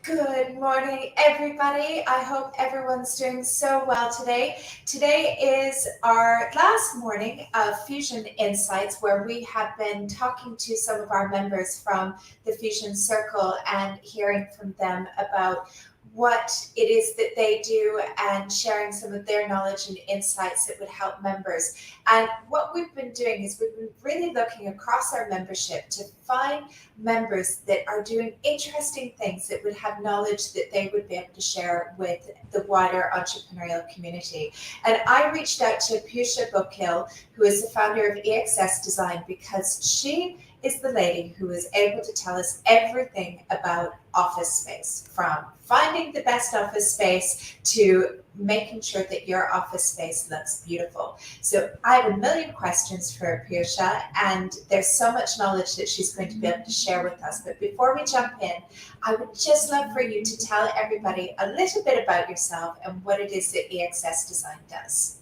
Good morning, everybody. I hope everyone's doing so well today. Today is our last morning of Fusion Insights, where we have been talking to some of our members from the Fusion Circle and hearing from them about what it is that they do and sharing some of their knowledge and insights that would help members. And what we've been doing is we've been really looking across our membership to find members that are doing interesting things that would have knowledge that they would be able to share with the wider entrepreneurial community. And I reached out to Piyusha Bokil, who is the founder of EXS Design, because she is the lady who is able to tell us everything about office space, from finding the best office space to making sure that your office space looks beautiful. So I have a million questions for Piyusha, and there's so much knowledge that she's going to be able to share with us. But before we jump in, I would just love for you to tell everybody a little bit about yourself and what it is that EXS Design does.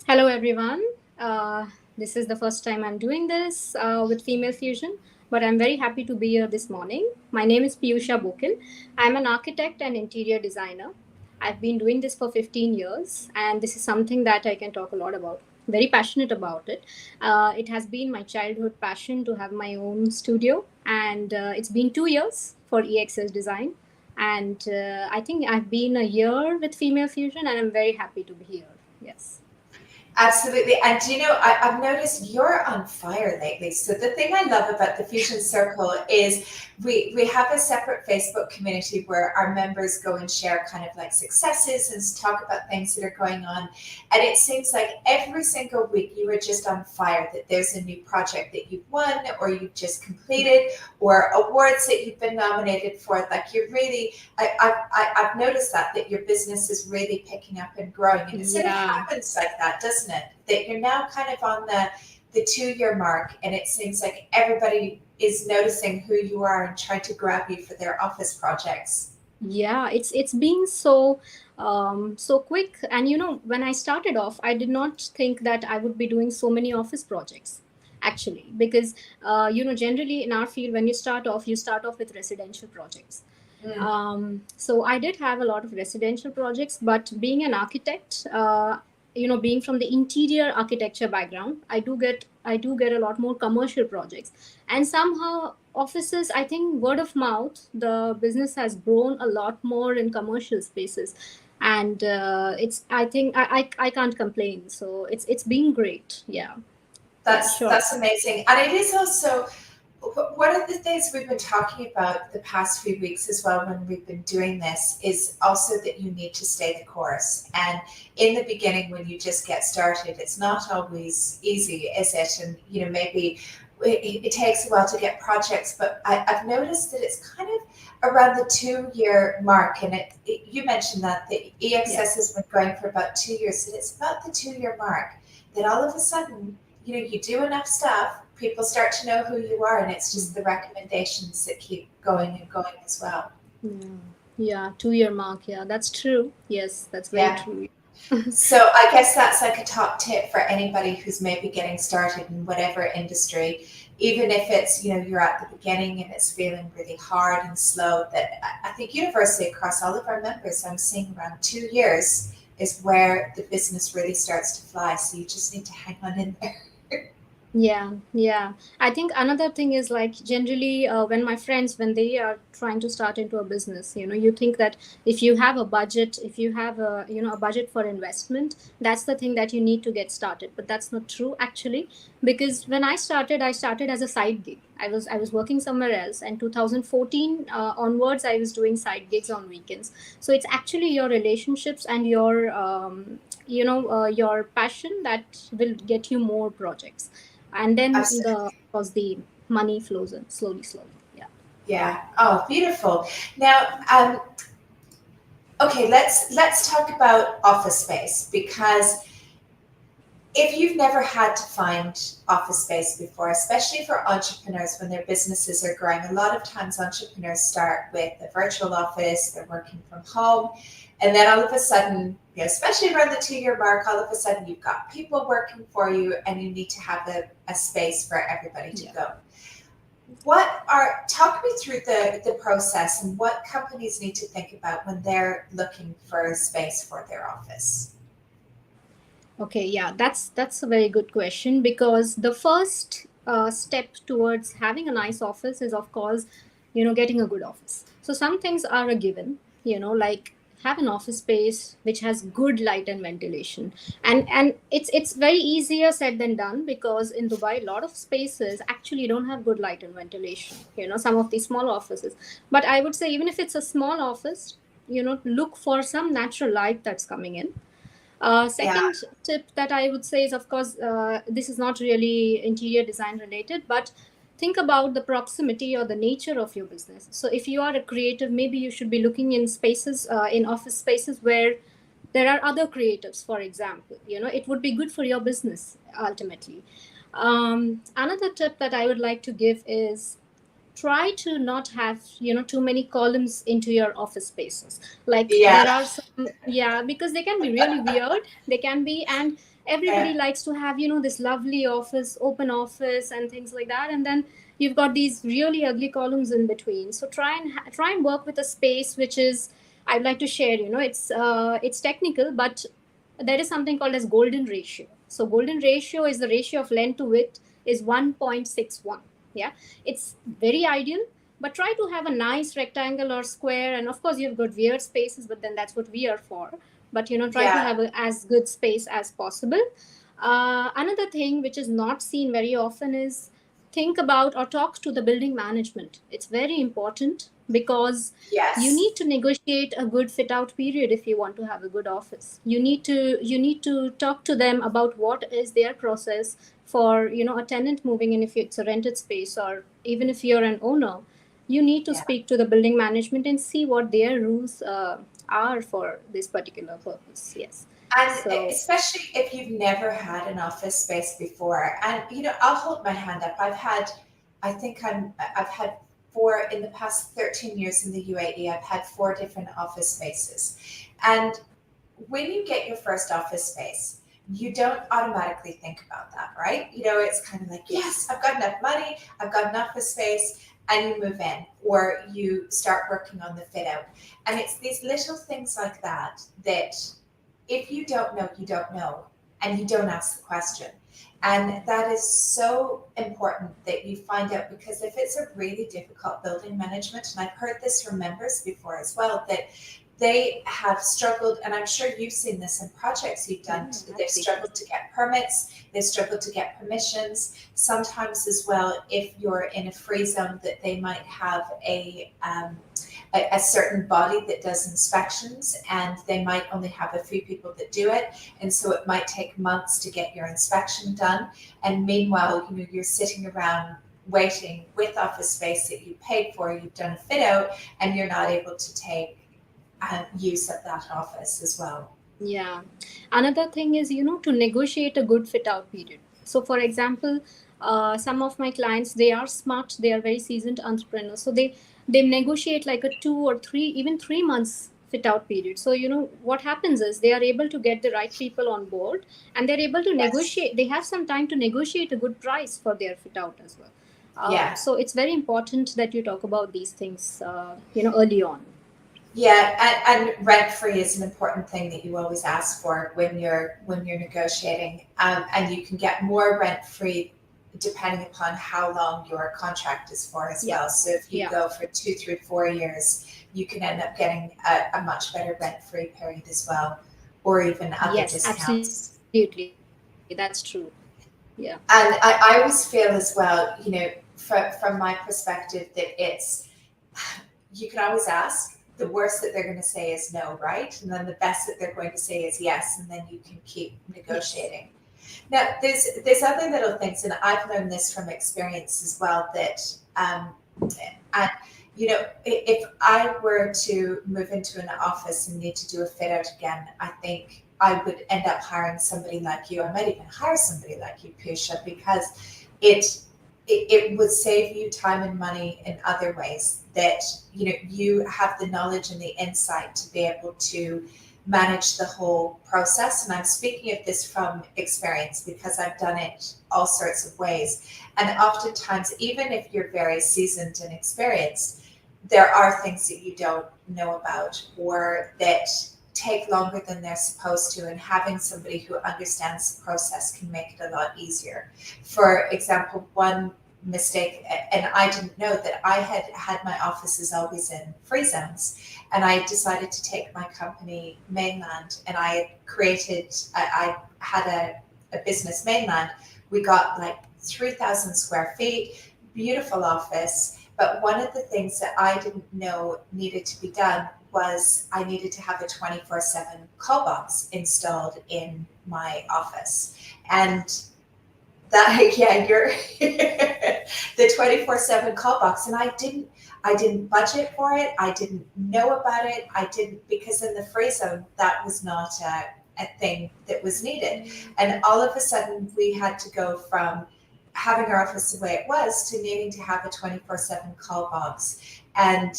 Hello, everyone. This is the first time I'm doing this with Female Fusion, but I'm very happy to be here this morning. My name is Piyusha Bokil. I'm an architect and interior designer. I've been doing this for 15 years, and this is something that I can talk a lot about. Very passionate about it. It has been my childhood passion to have my own studio, and it's been 2 years for EXS Design. And I think I've been a year with Female Fusion, and I'm very happy to be here. Yes. Absolutely. And do you know, I've noticed you're on fire lately. So the thing I love about the Fusion Circle is we have a separate Facebook community where our members go and share kind of like successes and talk about things that are going on. And it seems like every single week you are just on fire, that there's a new project that you've won or you've just completed or awards that you've been nominated for. Like you're really, I've noticed that your business is really picking up and growing. And it sort of happens like that, doesn't it? That you're now kind of on the 2-year mark, and it seems like everybody is noticing who you are and trying to grab you for their office projects. Yeah, it's been so quick. And when I started off, I did not think that I would be doing so many office projects, actually, because generally in our field, when you start off with residential projects. So I did have a lot of residential projects, but being an architect, being from the interior architecture background, I do get a lot more commercial projects, and somehow offices. I think word of mouth, the business has grown a lot more in commercial spaces, and it's. I think I can't complain. So it's been great. Yeah, yeah, sure. That's amazing. And it is also one of the things we've been talking about the past few weeks as well when we've been doing this is also that you need to stay the course. And in the beginning, when you just get started, it's not always easy, is it? And maybe it takes a while to get projects, but I've noticed that it's kind of around the 2-year mark. And you mentioned that the EXS has been going for about 2 years, and it's about the 2-year mark that all of a sudden, you do enough stuff, people start to know who you are, and it's just the recommendations that keep going and going as well. Yeah, 2-year mark. Yeah, that's true. Yes, that's very true. So I guess that's like a top tip for anybody who's maybe getting started in whatever industry, even if it's, you're at the beginning and it's feeling really hard and slow, that I think universally across all of our members, I'm seeing around 2 years is where the business really starts to fly. So you just need to hang on in there. Yeah. I think another thing is, like, generally when my friends, when they are trying to start into a business, you think that if you have a budget, if you have a budget for investment, that's the thing that you need to get started. But that's not true, actually, because when I started as a side gig. I was working somewhere else, and 2014 onwards, I was doing side gigs on weekends. So it's actually your relationships and your passion that will get you more projects, and then Absolutely. of course the money flows in slowly. Yeah. Yeah. Oh, beautiful. Now, okay, let's talk about office space, because if you've never had to find office space before, especially for entrepreneurs when their businesses are growing, a lot of times entrepreneurs start with a virtual office, they're working from home, and then all of a sudden, especially around the 2-year mark, all of a sudden you've got people working for you and you need to have a space for everybody to go. talk me through the process and what companies need to think about when they're looking for space for their office. Okay, yeah, that's a very good question, because the first step towards having a nice office is, of course, getting a good office. So some things are a given, like have an office space which has good light and ventilation, and it's very easier said than done, because in Dubai a lot of spaces actually don't have good light and ventilation. Some of these small offices, but I would say even if it's a small office, look for some natural light that's coming in. Yeah, Second tip that I would say is, of course, this is not really interior design related, but think about the proximity or the nature of your business. So, if you are a creative, maybe you should be looking in spaces, in office spaces where there are other creatives, for example. It would be good for your business ultimately. Another tip that I would like to give is try to not have too many columns into your office spaces. Like yeah, there are some, yeah, because they can be really weird, they can be, and everybody yeah, likes to have this lovely office, open office and things like that, and then you've got these really ugly columns in between. So try and work with a space which is, I'd like to share, it's technical, but there is something called as golden ratio. So golden ratio is the ratio of length to width is 1.61. Yeah, it's very ideal, but try to have a nice rectangle or square. And of course you've got weird spaces, but then that's what we are for. But try to yeah, have as good space as possible. Another thing which is not seen very often is think about or talk to the building management. It's very important, because you yes, need to negotiate a good fit out period if you want to have a good office. You need to talk to them about what is their process for a tenant moving in, if it's a rented space, or even if you're an owner. You need to yeah. speak to the building management and see what their rules are for this particular purpose. Yes. And So especially if you've never had an office space before. And I'll hold my hand up. I've had four in the past 13 years in the UAE. I've had four different office spaces. And when you get your first office space, you don't automatically think about that, right? It's kind of like, yes, I've got enough money, I've got enough of space, and you move in, or you start working on the fit out. And it's these little things like that that if you don't know, you don't know, and you don't ask the question. And that is so important that you find out, because if it's a really difficult building management, and I've heard this from members before as well, that they have struggled, and I'm sure you've seen this in projects you've done, yeah, they've absolutely. struggled to get permits, they've struggled to get permissions. Sometimes as well, if you're in a free zone, that they might have a certain body that does inspections, and they might only have a few people that do it, and so it might take months to get your inspection done. And meanwhile, you're sitting around waiting with office space that you paid for, you've done a fit out, and you're not able to take use of that office as well. Yeah. Another thing is, to negotiate a good fit out period. So, for example, some of my clients, they are smart, they are very seasoned entrepreneurs. So they negotiate like a 2 or 3, even 3 months fit out period. So, what happens is they are able to get the right people on board, and they're able to Yes. negotiate. They have some time to negotiate a good price for their fit out as well. Yeah. So it's very important that you talk about these things, early on. Yeah, and rent free is an important thing that you always ask for when you're negotiating, and you can get more rent free depending upon how long your contract is for as Yeah. well. So if you Yeah. go for 2, 3, 4 years, you can end up getting a much better rent free period as well, or even other Yes, discounts. absolutely. That's true. Yeah. And I always feel as well, from my perspective, that you can always ask. The worst that they're going to say is no, right? And then the best that they're going to say is yes, and then you can keep Yes. negotiating. Now, there's other little things, and I've learned this from experience as well. That and if I were to move into an office and need to do a fit out again, I think I would end up hiring somebody like you. I might even hire somebody like you, Pusha, because it it would save you time and money in other ways. That you have the knowledge and the insight to be able to manage the whole process. And I'm speaking of this from experience because I've done it all sorts of ways. And oftentimes, even if you're very seasoned and experienced, there are things that you don't know about or that take longer than they're supposed to. And having somebody who understands the process can make it a lot easier. For example, one mistake, and I didn't know that I had my offices always in free zones, and I decided to take my company mainland, and I had a business mainland. We got like 3,000 square feet, beautiful office, but one of the things that I didn't know needed to be done was I needed to have a 24/7 call box installed in my office. And that, yeah, you're the 24/7 call box. And I didn't budget for it. I didn't know about it. I didn't, because in the free zone, that was not a thing that was needed. And all of a sudden we had to go from having our office the way it was to needing to have a 24/7 call box. And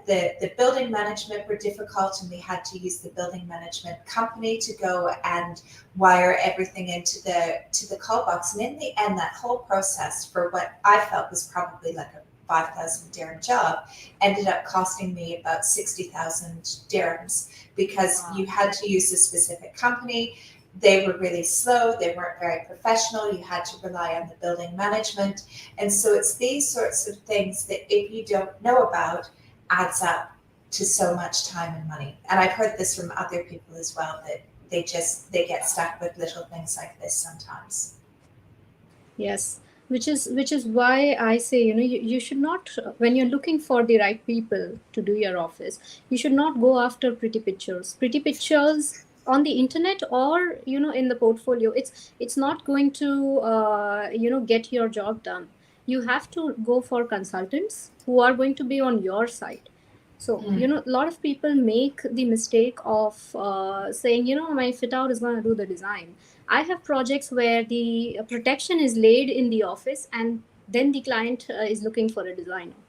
the building management were difficult, and we had to use the building management company to go and wire everything into the call box. And in the end, that whole process, for what I felt was probably like a 5,000 dirham job, ended up costing me about 60,000 dirhams, because you had to use a specific company. They were really slow. They weren't very professional. You had to rely on the building management. And so it's these sorts of things that, if you don't know about, adds up to so much time and money. And I've heard this from other people as well, that they get stuck with little things like this sometimes. Yes, which is why I say, you should not, when you're looking for the right people to do your office, you should not go after pretty pictures. Pretty pictures on the internet, or in the portfolio, it's not going to get your job done. You have to go for consultants who are going to be on your side. So, a lot of people make the mistake of saying, my fit out is going to do the design. I have projects where the protection is laid in the office, and then the client is looking for a designer.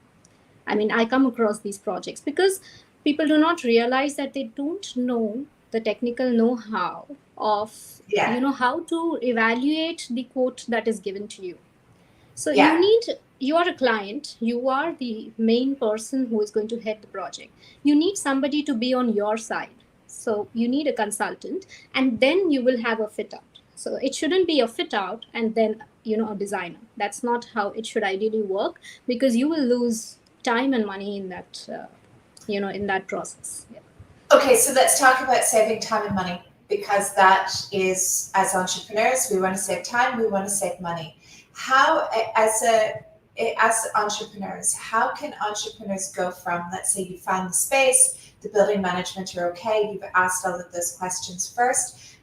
I mean, I come across these projects because people do not realize that they don't know the technical know-how of, Yeah. how to evaluate the quote that is given to you. So Yeah. you are a client, you are the main person who is going to head the project. You need somebody to be on your side. So you need a consultant, and then you will have a fit out. So it shouldn't be a fit out and then, a designer. That's not how it should ideally work, because you will lose time and money in that, in that process. Yeah. Okay, so let's talk about saving time and money, because that is, as entrepreneurs, we want to save time, we want to save money. How, as entrepreneurs, how can entrepreneurs go from, let's say you found the space, the building management are okay, you've asked all of those questions first.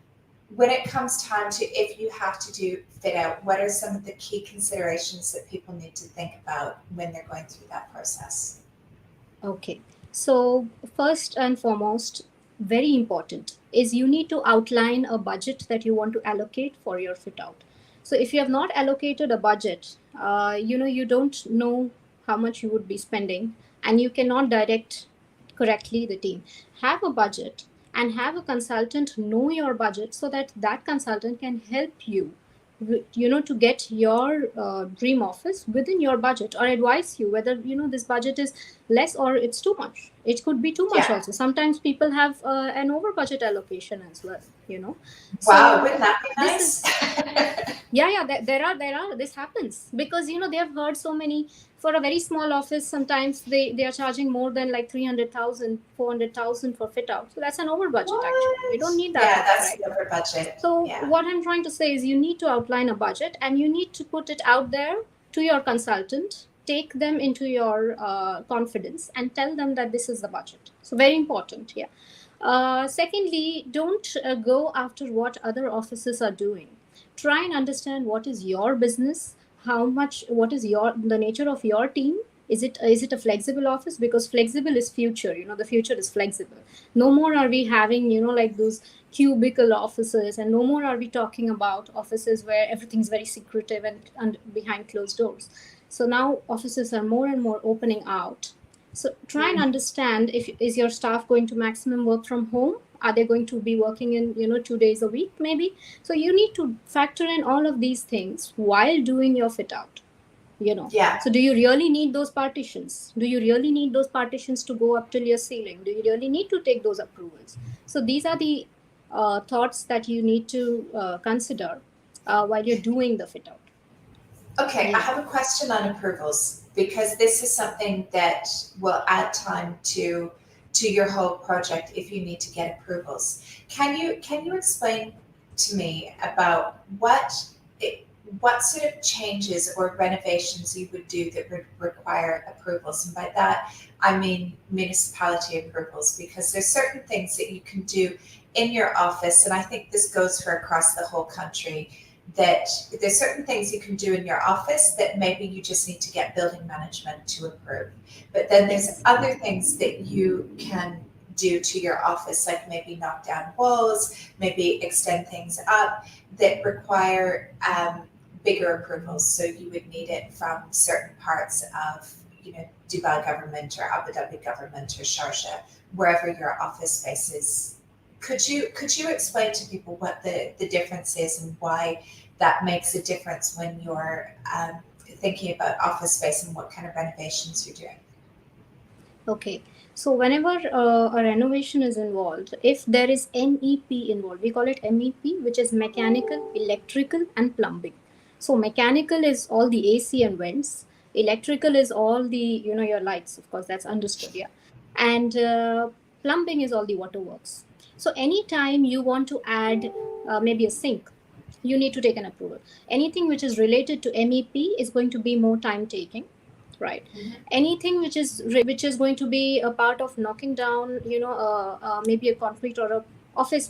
When it comes time to, if you have to do fit out, what are some of the key considerations that people need to think about when they're going through that process? Okay. So, first and foremost, very important is you need to outline a budget that you want to allocate for your fit out. So, if you have not allocated a budget, you don't know how much you would be spending, and you cannot direct correctly the team. Have a budget and have a consultant know your budget, so that that consultant can help you to get your dream office within your budget, or advise you whether this budget is less or it's too much. It could be too much. Yeah. Also, sometimes people have an over budget allocation as well. Wow, So wouldn't that be this nice? is there are this happens because they have heard so many. For a very small office, sometimes they are charging more than like 300,000, 400,000 for fit out. So that's an over budget. What? Actually, we don't need that Yeah, much, that's right? the over budget. So Yeah. what I'm trying to say is, you need to outline a budget, and you need to put it out there to your consultant. Take them into your confidence and tell them that this is the budget. So very important. Yeah. Secondly, don't go after what other offices are doing. Try and understand what is your business, what is the nature of your team. Is it a flexible office? Because flexible is future. The future is flexible. No more are we having like those cubicle offices, and no more are we talking about offices where everything's very secretive and behind closed doors. So now offices are more and more opening out. So try and understand, if is your staff going to maximum work from home? Are they going to be working in 2 days a week maybe? So you need to factor in all of these things while doing your fit out. Yeah. So do you really need those partitions? Do you really need those partitions to go up till your ceiling? Do you really need to take those approvals? So these are the thoughts that you need to consider while you're doing the fit out. Okay, I Yeah. have a question on approvals because this is something that will add time to your whole project if you need to get approvals. Can you explain to me about what sort of changes or renovations you would do that would require approvals? And by that, I mean municipality approvals, because there's certain things that you can do in your office, and I think this goes for across the whole country, that there's certain things you can do in your office that maybe you just need to get building management to approve. But then there's other things that you can do to your office, like maybe knock down walls, maybe extend things up, that require bigger approvals. So you would need it from certain parts of, Dubai government or Abu Dhabi government or Sharjah, wherever your office space is. Could you explain to people what the difference is and why that makes a difference when you're thinking about office space and what kind of renovations you're doing? Okay. So whenever a renovation is involved, if there is MEP involved, we call it MEP, which is mechanical, electrical, and plumbing. So mechanical is all the AC and vents. Electrical is all the your lights. Of course, that's understood. Yeah, and plumbing is all the waterworks. So anytime you want to add maybe a sink, you need to take an approval. Anything which is related to MEP is going to be more time taking, right? Mhm. Anything which is going to be a part of knocking down maybe a concrete or a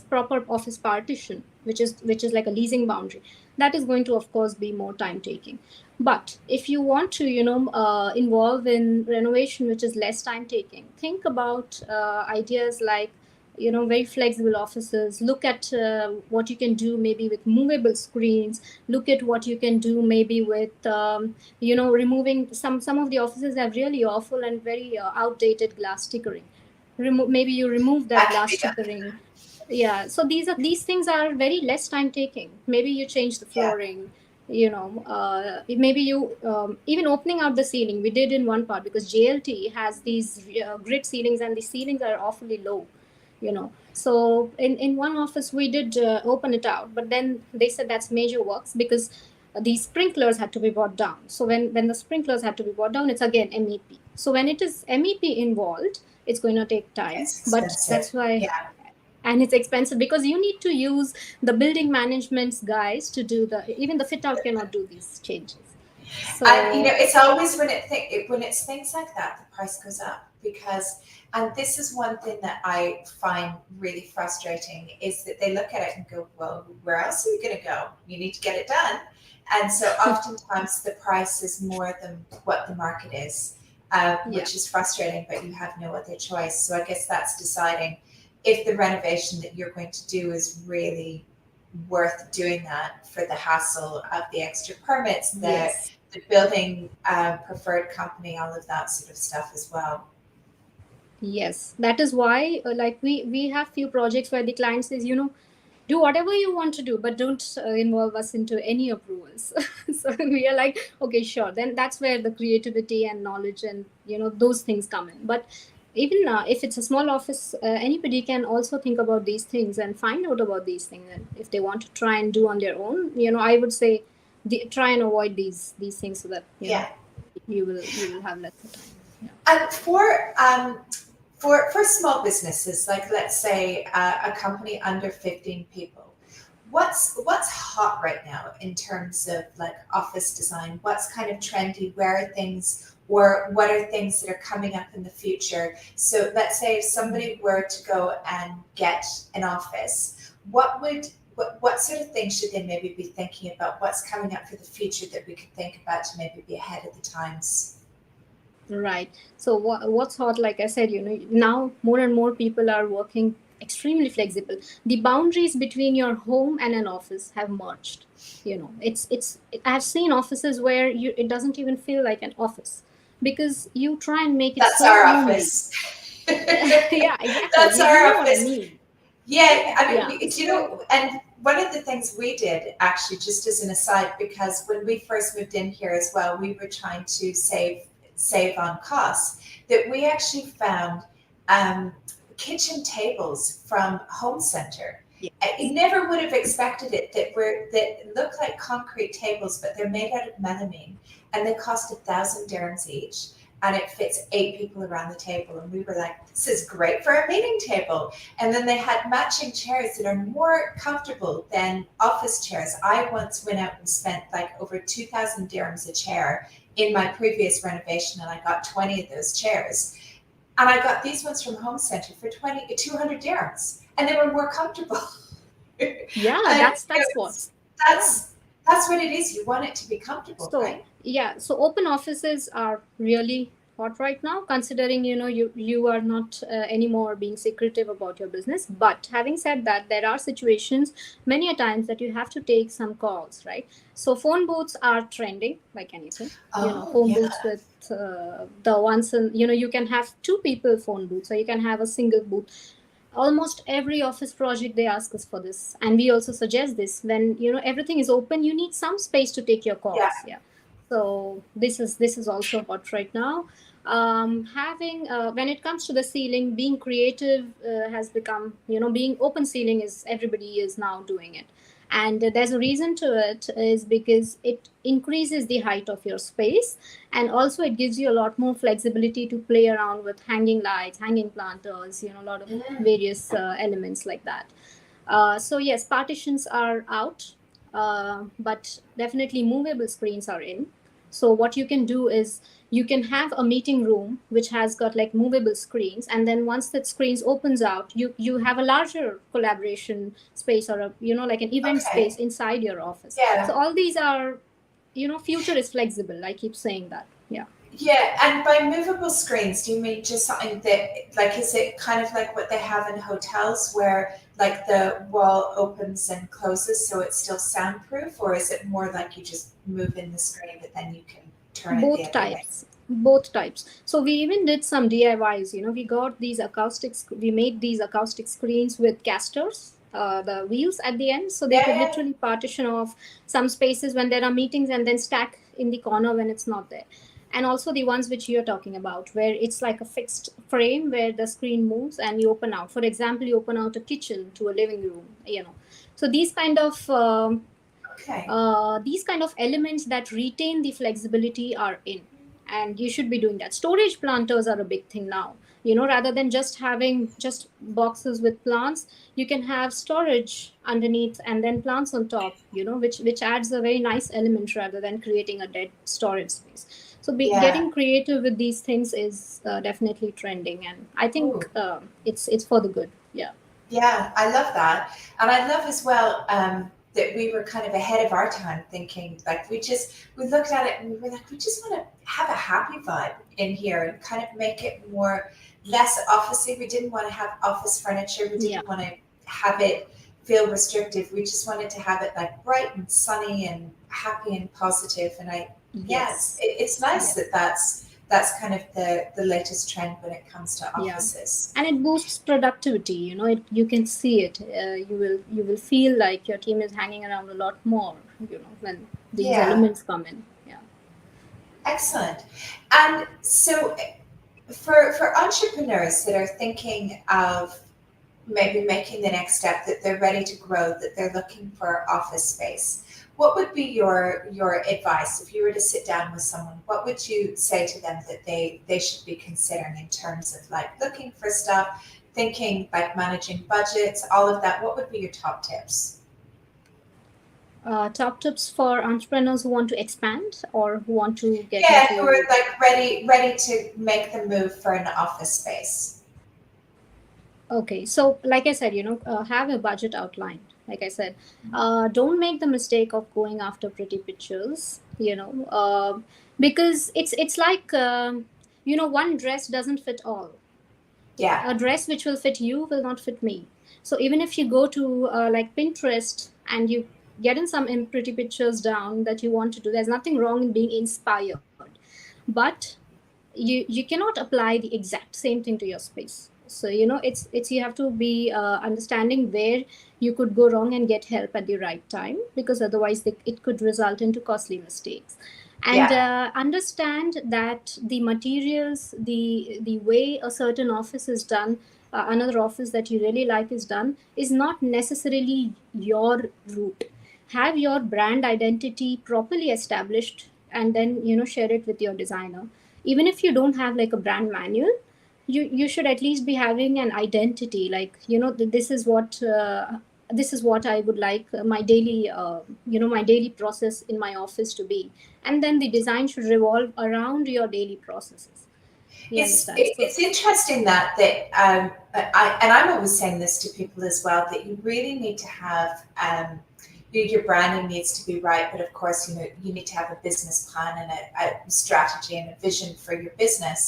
proper office partition, which is like a leasing boundary, that is going to of course be more time taking. But if you want to involve in renovation which is less time taking, think about ideas like very flexible offices. Look at what you can do maybe with movable screens. Look at what you can do maybe with removing some of the offices have really awful and very outdated glass stickering. Maybe you remove that That can glass be done. stickering. Yeah, so these things are very less time taking. Maybe you change the Yeah. flooring. Maybe you even opening out the ceiling, we did in one part because JLT has these grid ceilings and the ceilings are awfully low. So in one office we did open it out, but then they said that's major works because the sprinklers had to be brought down. So when the sprinklers had to be brought down, it's again MEP. So when it is MEP involved, it's going to take time, It's but expensive. that's why. Yeah. And it's expensive because you need to use the building management's guys to do even the fit out cannot do these changes. And So it's always when it's things like that, the price goes up because, and this is one thing that I find really frustrating is that they look at it and go, well, where else are you going to go? You need to get it done. And so oftentimes the price is more than what the market is, yeah. which is frustrating, but you have no other choice. So I guess that's deciding if the renovation that you're going to do is really worth doing that for the hassle of the extra permits, Yes. the building preferred company, all of that sort of stuff as well. Yes, that is why like we have few projects where the client says, do whatever you want to do, but don't involve us into any approvals. So we are like, okay, sure. Then that's where the creativity and knowledge and those things come in. But even if it's a small office, anybody can also think about these things and find out about these things. And if they want to try and do on their own, I would say try and avoid these things so that Yeah. you will have lesser time. Yeah. And for small businesses, like let's say a company under 15 people, what's hot right now in terms of like office design? What's kind of trendy? Where are things, or what are things that are coming up in the future? So let's say if somebody were to go and get an office, what sort of things should they maybe be thinking about? What's coming up for the future that we could think about to maybe be ahead of the times? Right. So what's hot, like I said, now more and more people are working extremely flexible. The boundaries between your home and an office have merged. I've seen offices where it doesn't even feel like an office because you try and make it That's so our homely. office. Yeah, exactly. That's You our know what I office. mean. Yeah, I mean, Yeah. you know, and one of the things we did actually, just as an aside, because when we first moved in here as well, we were trying to save on costs. That we actually found um, kitchen tables from Home Center. You Yes. never would have expected it that look like concrete tables, but they're made out of melamine, and they cost 1,000 dirhams each. And it fits 8 people around the table. And we were like, this is great for a meeting table. And then they had matching chairs that are more comfortable than office chairs. I once went out and spent like over 2,000 dirhams a chair in my previous renovation, and I got 20 of those chairs. And I got these ones from Home Center for 200 dirhams, and they were more comfortable. Yeah, And you know, that's what. Yeah. that's that's what it is. You want it to be comfortable, So right? yeah, so open offices are really hot right now, considering you are not anymore being secretive about your business. But having said that, there are situations many a times that you have to take some calls, right? So phone booths are trending like anything. Oh Phone booths yeah, with the ones, and you can have two people phone booth, so you can have a single booth. Almost every office project they ask us for this, and we also suggest this. When everything is open, you need some space to take your yeah, calls. Yeah. So this is also hot right now. Having When it comes to the ceiling, being creative has become, being open ceiling is, everybody is now doing it. And there's a reason to it, is because it increases the height of your space, and also it gives you a lot more flexibility to play around with hanging lights, hanging planters, a lot of mm, various elements like that. So yes, partitions are out, but definitely movable screens are in. So what you can do is, you can have a meeting room which has got like movable screens, and then once that screens opens out, you have a larger collaboration space, or a, like an event space okay, inside your office. So yeah. all these are, future is flexible. I keep saying that. Yeah. Yeah, and by movable screens, do you mean just something that, like, is it kind of like what they have in hotels where, like, the wall opens and closes so it's still soundproof, or is it more like you just move in the screen but then you can turn it the both other way? types both types. So we even did some DIYs. We got these acoustics, we made these acoustic screens with casters, the wheels at the end, so they Yeah, could yeah, literally partition off some spaces when there are meetings, and then stack in the corner when it's not there. And also the ones which you're talking about, where it's like a fixed frame where the screen moves and you open out. For example, you open out a kitchen to a living room. So okay. these kind of elements that retain the flexibility are in, and you should be doing that. Storage planters are a big thing now. Rather than just having just boxes with plants, you can have storage underneath and then plants on top, which adds a very nice element rather than creating a dead storage space. So Yeah. getting creative with these things is definitely trending, and I think Ooh. it's for the good. Yeah. Yeah, I love that. And I love as well that we were kind of ahead of our time thinking, like, we looked at it and we were like, we just want to have a happy vibe in here and kind of make it more, less officey. We didn't want to have office furniture. We Yeah. didn't want to have it feel restrictive. We just wanted to have it like bright and sunny and happy and positive. And Yes. it's nice Yes. that that's kind of the latest trend when it comes to Yeah. offices. And it boosts productivity. You can see it. You will feel like your team is hanging around a lot more, when these Yeah. elements come in. Yeah. Excellent. And so for entrepreneurs that are thinking of maybe making the next step, that they're ready to grow, that they're looking for office space, what would be your advice if you were to sit down with someone? What would you say to them that they should be considering in terms of like looking for stuff, thinking like managing budgets, all of that? What would be your top tips? Top tips for entrepreneurs who want to expand or who want to get Yeah, who are into. like ready to make the move for an office space. Okay, so like I said, have a budget outlined. Like I said, don't make the mistake of going after pretty pictures. Because it's like, one dress doesn't fit all. Yeah. A dress which will fit you will not fit me. So even if you go to like Pinterest and you get in some pretty pictures down that you want to do, there's nothing wrong in being inspired, but you cannot apply the exact same thing to your space. So it's you have to be understanding where you could go wrong and get help at the right time, because otherwise it could result into costly mistakes. And Yeah. understand that the materials, the way a certain office is done, another office that you really like is done, is not necessarily your route. Have your brand identity properly established, and then share it with your designer. Even if you don't have like a brand manual, you should at least be having an identity, like this is what I would like my daily my daily process in my office to be. And then the design should revolve around your daily processes. You understand? So It's interesting and I'm always saying this to people as well, that you really need to have your branding needs to be right, but of course you need to have a business plan and a strategy and a vision for your business.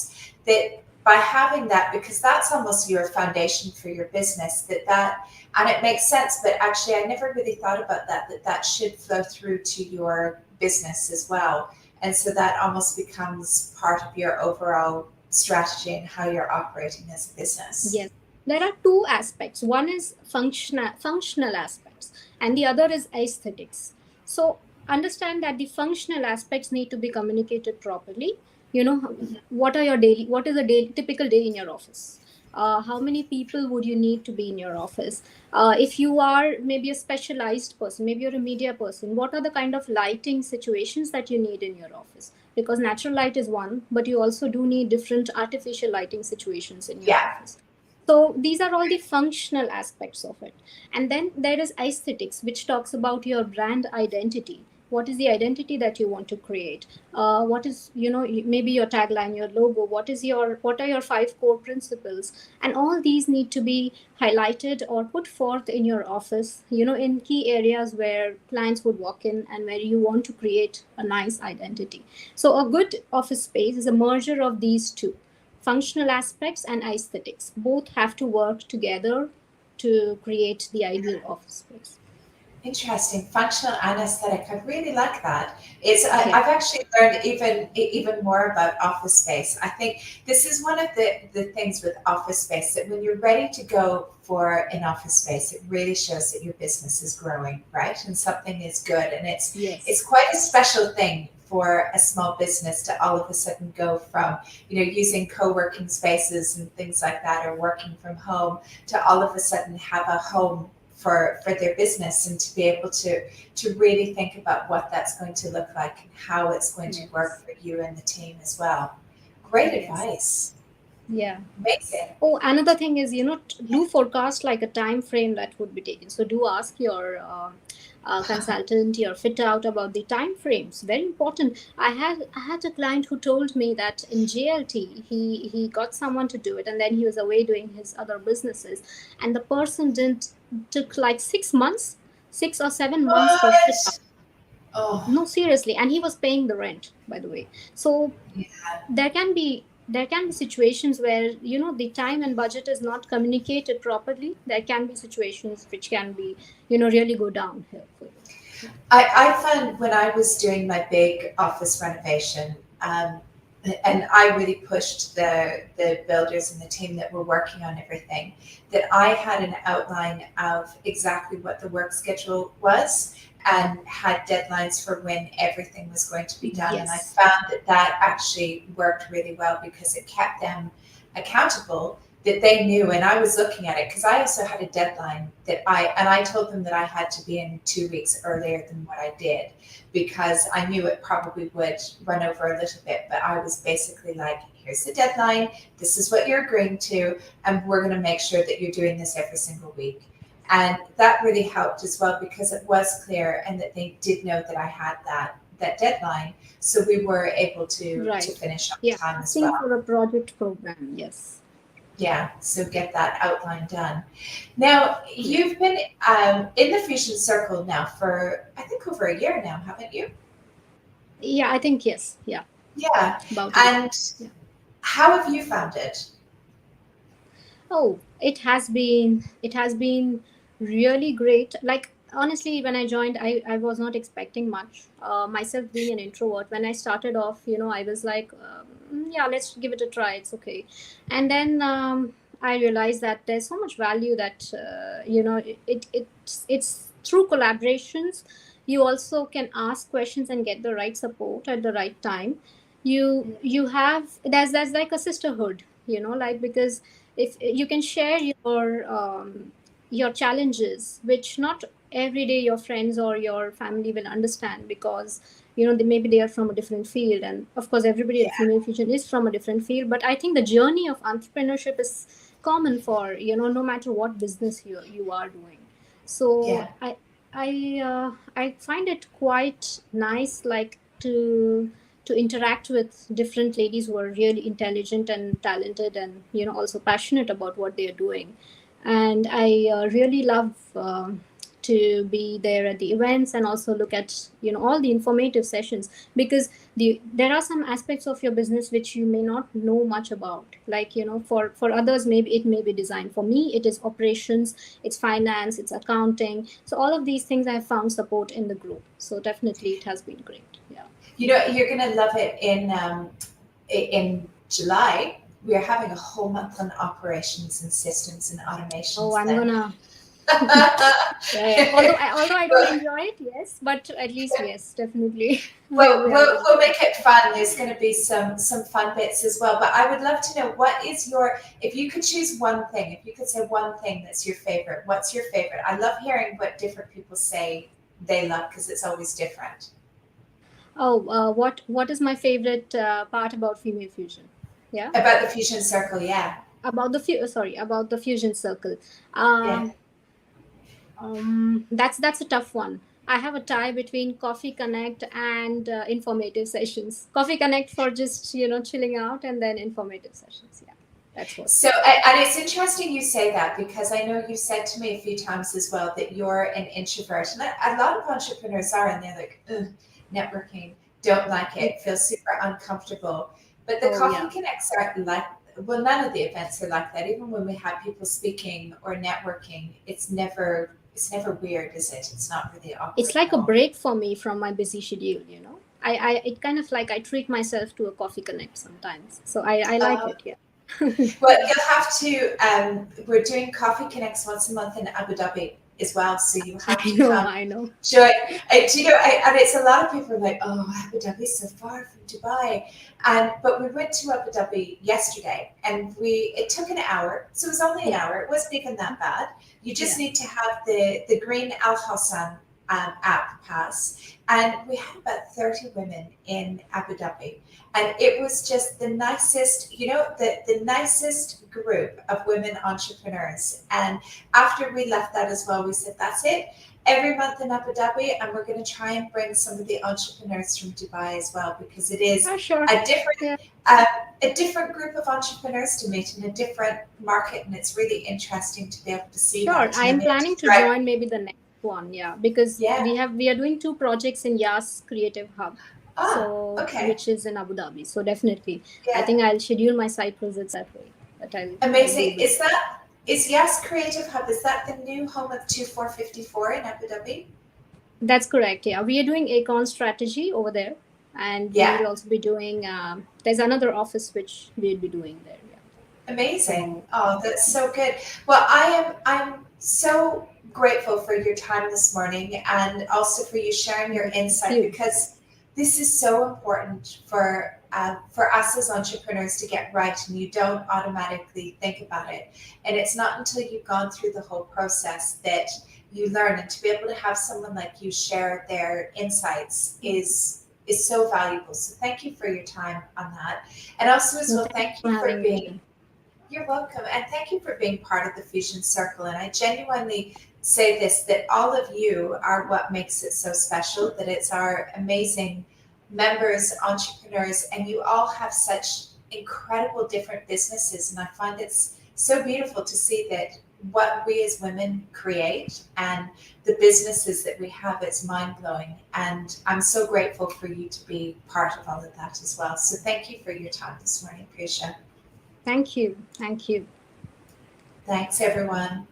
That by having that, because that's almost your foundation for your business, that and it makes sense. But actually, I never really thought about that should flow through to your business as well, and so that almost becomes part of your overall strategy and how you're operating as a business. yes, there are two aspects. One is functional aspects, and the other is aesthetics. So understand that the functional aspects need to be communicated properly. What is a daily typical day in your office? How many people would you need to be in your office? If you are maybe a specialized person, maybe you're a media person, what are the kind of lighting situations that you need in your office? Because natural light is one, but you also do need different artificial lighting situations in your Yeah. office. So these are all the functional aspects of it. And then there is aesthetics, which talks about your brand identity. What is the identity that you want to create? What is, maybe your tagline, your logo? What are your five core principles? And all these need to be highlighted or put forth in your office, in key areas where clients would walk in and where you want to create a nice identity. So a good office space is a merger of these two: functional aspects and aesthetics. Both have to work together to create the ideal office space. Interesting, functional and aesthetic. I really like that. Yeah. I've actually learned even more about office space. I think this is one of the things with office space, that when you're ready to go for an office space, it really shows that your business is growing, right? And something is good. And it's Yes. quite a special thing for a small business to all of a sudden go from, using co-working spaces and things like that, or working from home, to all of a sudden have a home for their business, and to be able to really think about what that's going to look like and how it's going to work Yes. for you and the team as well. Great Yes. advice. Yeah. Amazing. Oh, another thing is, do forecast like a time frame that would be taken. So do ask your consultant, your fit out, about the time frames. Very important. I had a client who told me that in JLT he got someone to do it, and then he was away doing his other businesses, and the person didn't took like 6 months, 6 or 7 months for fit out. What? Oh, No, seriously, and he was paying the rent, by the way. So yeah. there can be situations where the time and budget is not communicated properly. There can be situations which can be really go downhill for you. Yeah. I found when I was doing my big office renovation, and I really pushed the builders and the team that were working on everything, that I had an outline of exactly what the work schedule was, and had deadlines for when everything was going to be done. And I Yes. found that actually worked really well, because it kept them accountable, that they knew. And I was looking at it because I also had a deadline, I told them that I had to be in 2 weeks earlier than what I did, because I knew it probably would run over a little bit. But I was basically like, here's the deadline, this is what you're agreeing to, and we're going to make sure that you're doing this every single week. And that really helped as well, because it was clear, and that they did know that I had that deadline. So we were able to Right. finish on Yeah, time as asking well. for a project program. Yes. Yeah, so get that outline done. Now, Yeah. you've been in the Fusion Circle now for, I think, over a year now, haven't you? Yeah, I think yes. Yeah, Yeah. about a year. And Yeah. how have you found it? Oh, it has been really great. Like, honestly, when I joined, I was not expecting much. Myself being an introvert, when I started off, I was like, yeah, let's give it a try. It's okay. And then I realized that there's so much value that it's through collaborations. You also can ask questions and get the right support at the right time. You have there's like a sisterhood, like, because if you can share your challenges, which not every day your friends or your family will understand, because maybe they are from a different field, and of course everybody at Yeah, Female Fusion is from a different field. But I think the journey of entrepreneurship is common for no matter what business you are doing. So yeah. I find it quite nice, like, to interact with different ladies who are really intelligent and talented, and also passionate about what they are doing. And I really love to be there at the events, and also look at all the informative sessions, because there are some aspects of your business which you may not know much about, like, for others maybe it may be design. For me it is operations, it's finance, it's accounting. So all of these things I have found support in the group, so definitely it has been great. Yeah. You know, you're gonna love it in July. We are having a whole month on operations and systems and Oh, automations I'm then. gonna. Yeah. Although I don't enjoy it, yes, but at least yes, definitely. Well, We are gonna. we'll make it fun. There's going to be some fun bits as well. But I would love to know, what is your, if you could choose one thing, if you could say one thing that's your favorite, what's your favorite? I love hearing what different people say they love, because it's always different. Oh, what is my favorite part about Female Fusion? Yeah, About the Fusion Circle, yeah. about about the Fusion Circle. Yeah. Um, that's a tough one. I have a tie between Coffee Connect and informative sessions. Coffee Connect for just chilling out, and then informative sessions. Yeah, that's what. So, and it's interesting you say that, because I know you've said to me a few times as well that you're an introvert, and a lot of entrepreneurs are, and they're like, ugh, networking, don't like Yeah. it, feel super uncomfortable. But the Oh Coffee yeah. Connects aren't like, well, none of the events are like that. Even when we have people speaking or networking, it's never weird, is it? It's not really It's awkward at like a all. break for me from my busy schedule. I it kind of like I treat myself to a Coffee Connect sometimes, so I like Uh, it. Yeah. Well, you'll have to. We're doing Coffee Connects once a month in Abu Dhabi as well, so you have I to know, come. I know. Join. Do you know? And it's a lot of people are like, "Oh, Abu Dhabi is so far from Dubai," and but we went to Abu Dhabi yesterday, and it took an hour, so it was only an Yeah, hour. It wasn't even that bad. You just yeah. need to have the green Al Hassan app pass, and we had about 30 women in Abu Dhabi, and it was just the nicest, the nicest group of women entrepreneurs. And after we left that as well, we said, that's it. Every month in Abu Dhabi, and we're going to try and bring some of the entrepreneurs from Dubai as well, because it is Ah, sure. a different Yeah, uh, a different group of entrepreneurs to meet in a different market, and it's really interesting to be able to see sure. that. I And then am we have to planning to drive. join maybe the next one. Yeah, because Yeah. we are doing two projects in Yas Creative Hub, Ah, so okay. which is in Abu Dhabi. So definitely, I Yeah. think I'll schedule my site visits that way. That I'll be Amazing. able to. Is Yes Creative Hub, is that the new home of 2454 in Abu Dhabi? That's correct. Yeah, we are doing Acorn strategy over there, and we Yeah. will also be doing. There's another office which we'll be doing there. Yeah. Amazing. So Oh, that's so good. Well, I'm so grateful for your time this morning, and also for you sharing your thank insight, you. because this is so important for us as entrepreneurs to get right, and you don't automatically think about it. And it's not until you've gone through the whole process that you learn, and to be able to have someone like you share their insights is so valuable. So thank you for your time on that. And also as No, well, thank you thank for you for having being me. you're welcome. And thank you for being part of the Fusion Circle. And I genuinely say this, that all of you are what makes it so special, that it's our amazing members, entrepreneurs, and you all have such incredible different businesses. And I find it's so beautiful to see that what we as women create and the businesses that we have, it's mind blowing. And I'm so grateful for you to be part of all of that as well. So thank you for your time this morning, Piyusha. Thank you. Thank you. Thanks, everyone.